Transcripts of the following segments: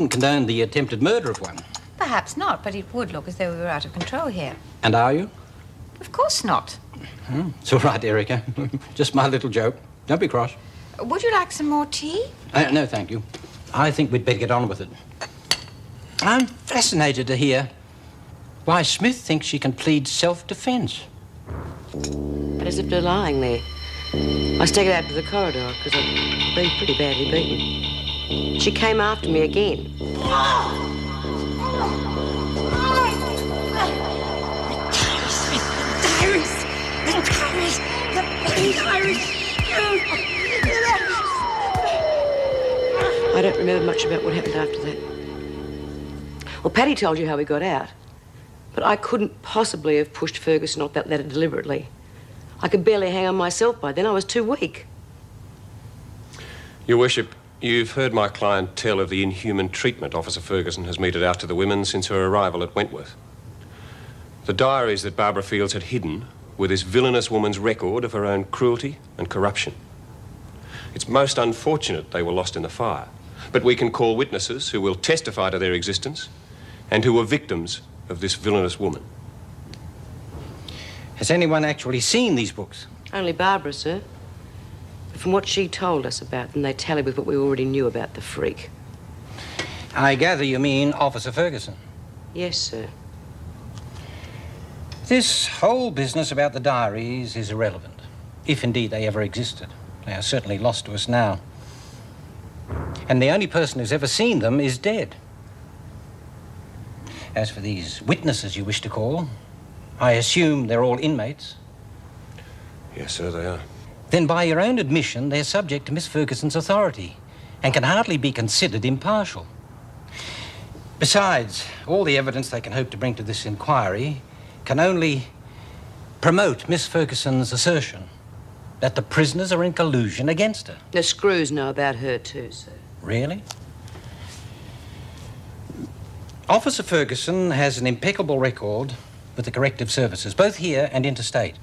wouldn't condone the attempted murder of one. Perhaps not, but it would look as though we were out of control here. And are you? Of course not. It's all right, Erica. Just my little joke. Don't be cross. Would you like some more tea? No, thank you. I think we'd better get on with it. I'm fascinated to hear why Smith thinks she can plead self-defence. But as if they're lying there. I staggered out to the corridor because I'd been pretty badly beaten. She came after me again. I don't remember much about what happened after that. Well, Paddy told you how we got out. But I couldn't possibly have pushed Ferguson off that ladder deliberately. I could barely hang on myself by then. I was too weak. Your Worship, you've heard my client tell of the inhuman treatment Officer Ferguson has meted out to the women since her arrival at Wentworth. The diaries that Barbara Fields had hidden were this villainous woman's record of her own cruelty and corruption. It's most unfortunate they were lost in the fire, but we can call witnesses who will testify to their existence and who were victims of this villainous woman. Has anyone actually seen these books? Only Barbara, sir. But from what she told us about them, they tally with what we already knew about the freak. I gather you mean Officer Ferguson. Yes, sir. This whole business about the diaries is irrelevant, if indeed they ever existed. They are certainly lost to us now. And the only person who's ever seen them is dead. As for these witnesses you wish to call, I assume they're all inmates. Yes, sir, they are. Then by your own admission, they're subject to Miss Ferguson's authority and can hardly be considered impartial. Besides, all the evidence they can hope to bring to this inquiry can only promote Miss Ferguson's assertion that the prisoners are in collusion against her. The screws know about her too, sir. Really? Officer Ferguson has an impeccable record with the corrective services, both here and interstate.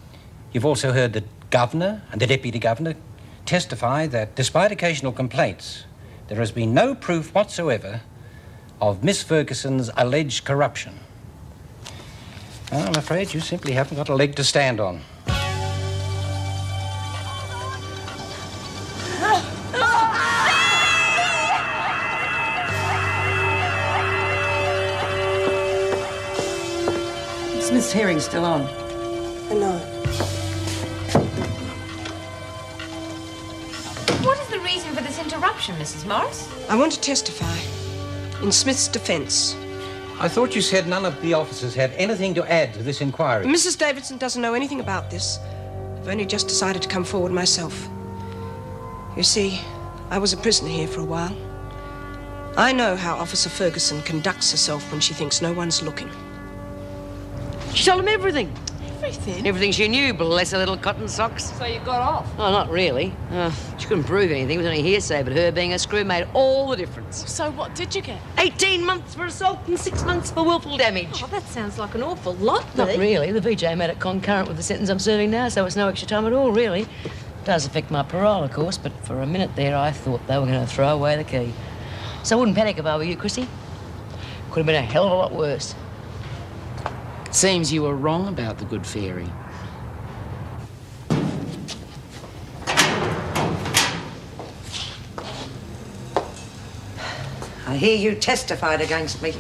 You've also heard the Governor and the Deputy Governor testify that despite occasional complaints, there has been no proof whatsoever of Miss Ferguson's alleged corruption. Well, I'm afraid you simply haven't got a leg to stand on. Smith's hearing's still on. I know. What is the reason for this interruption, Mrs. Morris? I want to testify in Smith's defence. I thought you said none of the officers had anything to add to this inquiry. Mrs. Davidson doesn't know anything about this. I've only just decided to come forward myself. You see, I was a prisoner here for a while. I know how Officer Ferguson conducts herself when she thinks no one's looking. She told him everything. Everything? Everything she knew, bless her little cotton socks. So you got off? Oh, not really. She couldn't prove anything. It was only hearsay, but her being a screw made all the difference. So what did you get? 18 months for assault and 6 months for willful damage. Oh, that sounds like an awful lot, Not Lee. really. The VJ made it concurrent with the sentence I'm serving now, so it's no extra time at all, really. It does affect my parole, of course, but for a minute there I thought they were going to throw away the key. So I wouldn't panic if I were you, Chrissy. Could have been a hell of a lot worse. Seems you were wrong about the good fairy. I hear you testified against me.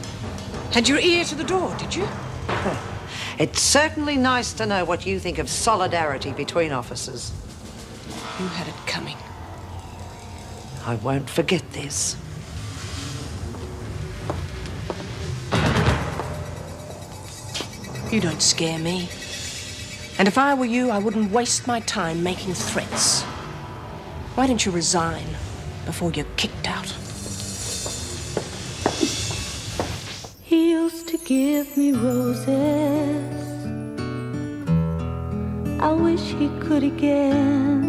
Had your ear to the door, did you? It's certainly nice to know what you think of solidarity between officers. You had it coming. I won't forget this. You don't scare me. And if I were you, I wouldn't waste my time making threats. Why don't you resign before you're kicked out? He used to give me roses. I wish he could again.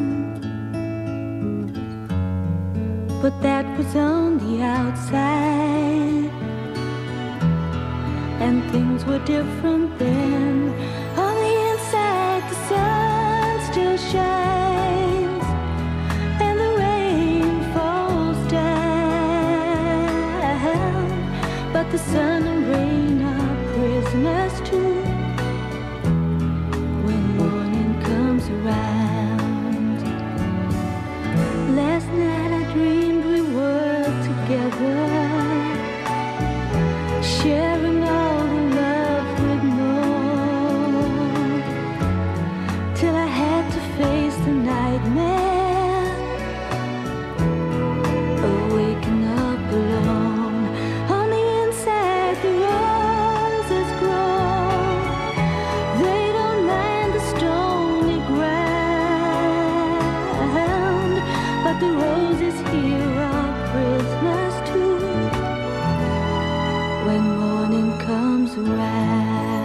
But that was on the outside, and things were different then. On the inside, the sun still shines, and the rain falls down. the sun and rain are prisoners too. When morning comes around, last night I dreamed we were together, sharing all the love we'd known, till I had to face the nightmare of waking up alone. On the inside the roses grow, they don't mind the stony ground, but the roses here are prisoners too when morning comes around.